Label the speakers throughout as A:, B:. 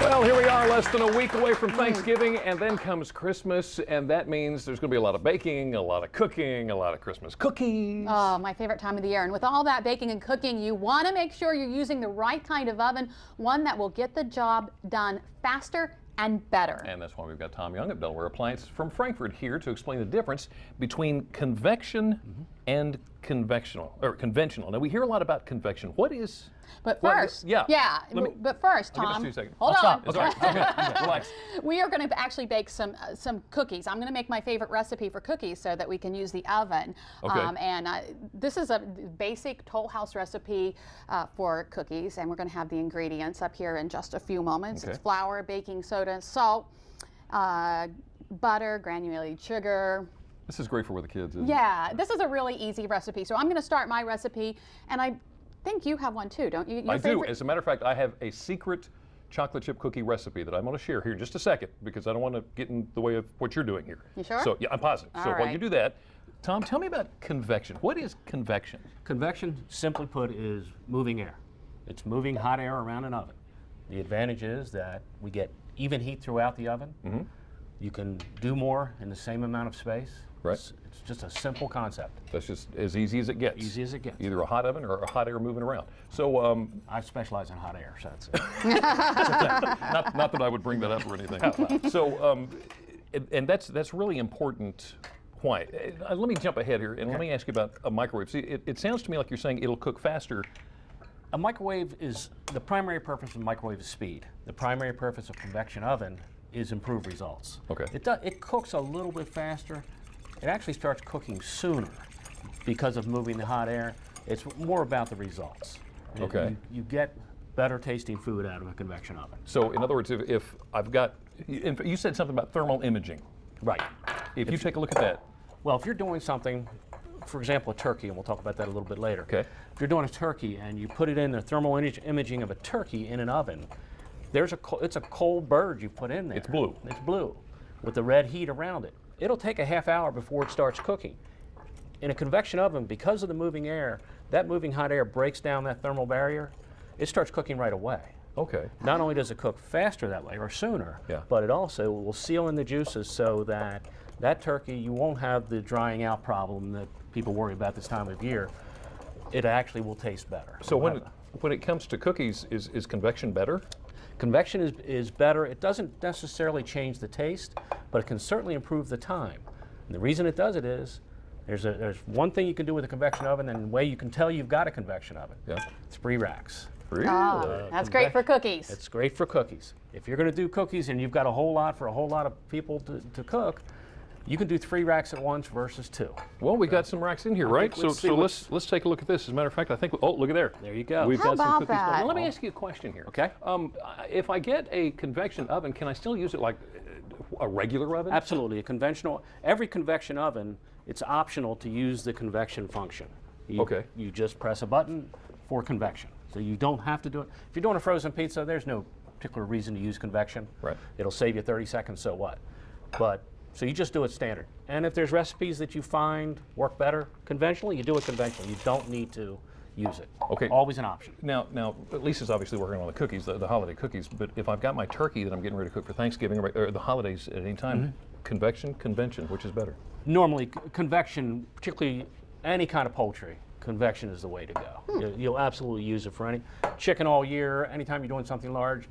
A: Well, here we are, less than a week away from Thanksgiving, and then comes Christmas, and that means there's going to be a lot of baking, a lot of cooking, a lot of Christmas cookies.
B: Oh, my favorite time of the year. And with all that baking and cooking, you want to make sure you're using the right kind of oven, one that will get the job done faster and better.
A: And that's why we've got Tom Young at Delaware Appliance from Frankfurt here to explain the difference between convection and conventional. Now, we hear a lot about convection. What is...
B: But first, but first, Tom,
A: I'll give us 2 seconds.
B: hold on.
A: That's all right. Okay. Relax.
B: We are going to actually bake some cookies. I'm going to make my favorite recipe for cookies so that we can use the oven.
A: Okay.
B: This is a basic Toll House recipe for cookies, and we're going to have the ingredients up here in just a few moments.
A: Okay.
B: It's flour, baking soda, salt, butter, granulated sugar.
A: This is great for the kids, isn't it?
B: Yeah, this is a really easy recipe. So I'm going to start my recipe, and I think you have one too, don't you?
A: I do. As a matter of fact, I have a secret chocolate chip cookie recipe that I'm going to share here in just a second because I don't want to get in the way of what you're doing here.
B: You sure?
A: So, yeah, I'm positive.
B: All
A: so
B: right.
A: while you do that, Tom, tell me about convection. What is convection?
C: Convection, simply put, is moving air. It's moving hot air around an oven. The advantage is that we get even heat throughout the oven. You can do more in the same amount of space.
A: Right.
C: It's just a simple concept.
A: That's just as easy as it gets.
C: Easy as it gets.
A: Either a hot oven or a hot air moving around. So,
C: I specialize in hot air, so that's it.
A: not that I would bring that up or anything. So, and that's really important. Why? Let me jump ahead here and let me ask you about a microwave. See, it sounds to me like you're saying it'll cook faster.
C: A microwave is, the primary purpose of a microwave is speed. The primary purpose of convection oven is improved results.
A: Okay.
C: It cooks a little bit faster. It actually starts cooking sooner because of moving the hot air. It's more about the results.
A: Okay.
C: You get better tasting food out of a convection oven.
A: So, in other words, if I've got, you said something about thermal imaging.
C: Right.
A: If you take a look at that.
C: Well, if you're doing something, for example, a turkey, and we'll talk about that a little bit later.
A: Okay.
C: If you're doing a turkey and you put it in the thermal imaging of a turkey in an oven, it's a cold bird you put in there.
A: It's blue.
C: It's blue with the red heat around it. It'll take a half hour before it starts cooking. In a convection oven, because of the moving air, that moving hot air breaks down that thermal barrier. It starts cooking right away.
A: Okay.
C: Not only does it cook faster that way, or sooner, but it also will seal in the juices so that that turkey, you won't have the drying out problem that people worry about this time of year. It actually will taste better.
A: So when it comes to cookies, is convection better?
C: Convection is better. It doesn't necessarily change the taste, but it can certainly improve the time. And the reason it does it is, there's one thing you can do with a convection oven, and the way you can tell you've got a convection oven.
A: Yeah.
C: It's pre-racks.
A: Really?
B: Oh, that's great for cookies.
C: It's great for cookies. If you're going to do cookies and you've got a whole lot for a whole lot of people to cook, you can do 3 racks at once versus 2.
A: Well, we got some racks in here, right? So let's take a look at this. As a matter of fact, I think. Oh, look at there.
C: There you go.
A: We've
B: How
A: got some
B: about
A: cookies.
B: that?
A: Now, let me ask you a question here.
C: Okay.
A: If I get a convection oven, can I still use it like a regular oven?
C: Absolutely. Every convection oven, it's optional to use the convection function. You just press a button for convection. So you don't have to do it. If you're doing a frozen pizza, there's no particular reason to use convection.
A: Right.
C: It'll save you 30 seconds, so what? So you just do it standard. And if there's recipes that you find work better conventionally, you do it conventionally. You don't need to use it.
A: Okay.
C: Always an option.
A: Now, Lisa's obviously working on the cookies, the holiday cookies, but if I've got my turkey that I'm getting ready to cook for Thanksgiving or the holidays at any time, convection, convention, which is better?
C: Normally, convection, particularly any kind of poultry, convection is the way to go. You'll absolutely use it for any chicken all year. Anytime you're doing something large,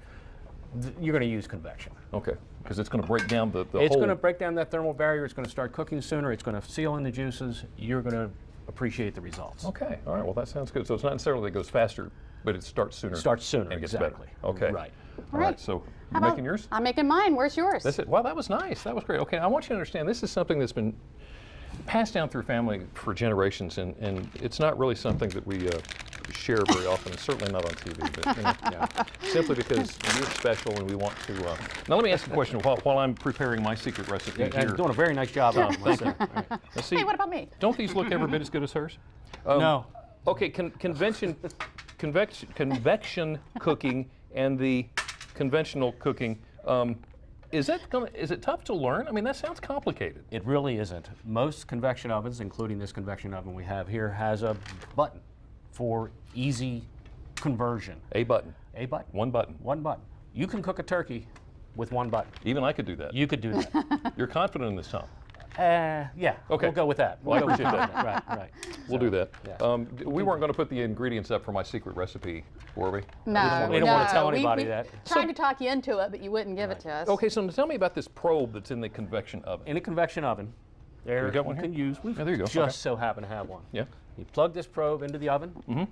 C: you're going to use convection.
A: Okay, because it's going to break down the
C: It's
A: whole...
C: going to break down that thermal barrier. It's going to start cooking sooner. It's going to seal in the juices. You're going to appreciate the results.
A: Okay, all right, well that sounds good. So it's not necessarily that it goes faster, but it starts sooner.
C: Starts sooner,
A: and gets
C: exactly.
A: better. Okay.
C: Right.
A: All right, so you're making yours?
B: I'm making mine. Where's yours?
A: That's it. Wow, that was nice. That was great. Okay, I want you to understand this is something that's been passed down through family for generations, and it's not really something that we share very often. It's certainly not on TV, but simply because you're special and we want to. Now let me ask you a question while I'm preparing my secret recipe here.
C: You're doing a very nice job on it.
A: Thank you. Let's see.
B: Hey, what about me?
A: Don't these look every bit as good as hers?
C: No.
A: Okay, convection cooking and the conventional cooking. Is it tough to learn? I mean, that sounds complicated.
C: It really isn't. Most convection ovens, including this convection oven we have here, has a button for easy conversion.
A: A button.
C: A button.
A: One button.
C: One button. You can cook a turkey with one button.
A: Even I could do that.
C: You could do that.
A: You're confident in this, Tom?
C: Yeah.
A: Okay.
C: We'll go with that.
A: Well, I
C: We'll go with
A: appreciate that.
C: Right.
A: We'll do that.
C: Yeah.
A: We weren't going to put the ingredients up for my secret recipe, were we?
B: No,
C: We don't want to tell
B: we
C: anybody that.
B: tried to talk you into it, but you wouldn't give it to us.
A: Okay, so tell me about this probe that's in the convection oven.
C: In a convection oven, there
A: We got one
C: you
A: here?
C: can use. We
A: Yeah, there you go.
C: just
A: Okay.
C: so happen to have one.
A: Yeah.
C: You plug this probe into the oven,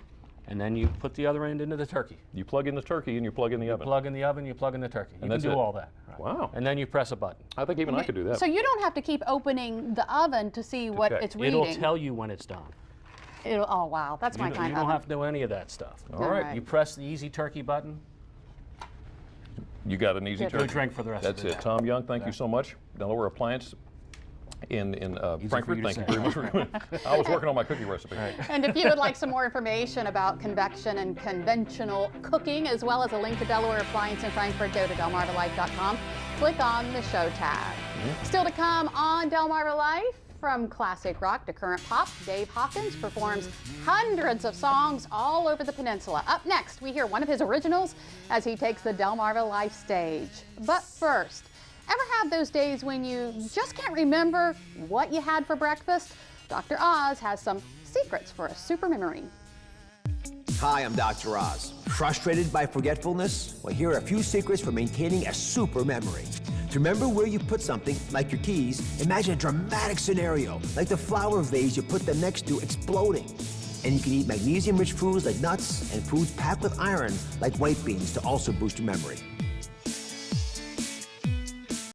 C: and then you put the other end into the turkey.
A: You plug in the turkey and you plug in the oven.
C: Plug in the oven, you plug in the turkey. You can
A: that's
C: do
A: it.
C: all that. Right.
A: Wow.
C: And then you press a button.
A: I think even I could do that.
B: So you don't have to keep opening the oven to see what
A: check.
B: it's reading.
C: It'll tell you when it's done.
B: Oh, wow. That's my
C: You
B: kind
C: don't
B: of
C: have to do any of that stuff.
A: All right.
B: right.
C: You press the easy turkey button.
A: You got an easy
B: Good.
A: turkey.
C: Go drink for the rest
A: That's
C: of the
A: it.
C: day.
A: Tom Young, thank you so much. Delaware Appliance in Frankfurt.
C: you to
A: Thank you
C: say.
A: very much for coming. I was working on my cookie recipe.
B: And if you would like some more information about convection and conventional cooking, as well as a link to Delaware Appliance in Frankfurt, go to delmarvalife.com. Click on the show tab. Still to come on Delmarva Life, from classic rock to current pop, Dave Hawkins performs hundreds of songs all over the peninsula. Up next, we hear one of his originals as he takes the Delmarva Life stage. But first, ever have those days when you just can't remember what you had for breakfast? Dr. Oz has some secrets for a super memory.
D: Hi, I'm Dr. Oz. Frustrated by forgetfulness? Well, here are a few secrets for maintaining a super memory. To remember where you put something, like your keys, imagine a dramatic scenario, like the flower vase you put them next to exploding. And you can eat magnesium-rich foods like nuts and foods packed with iron, like white beans, to also boost your memory.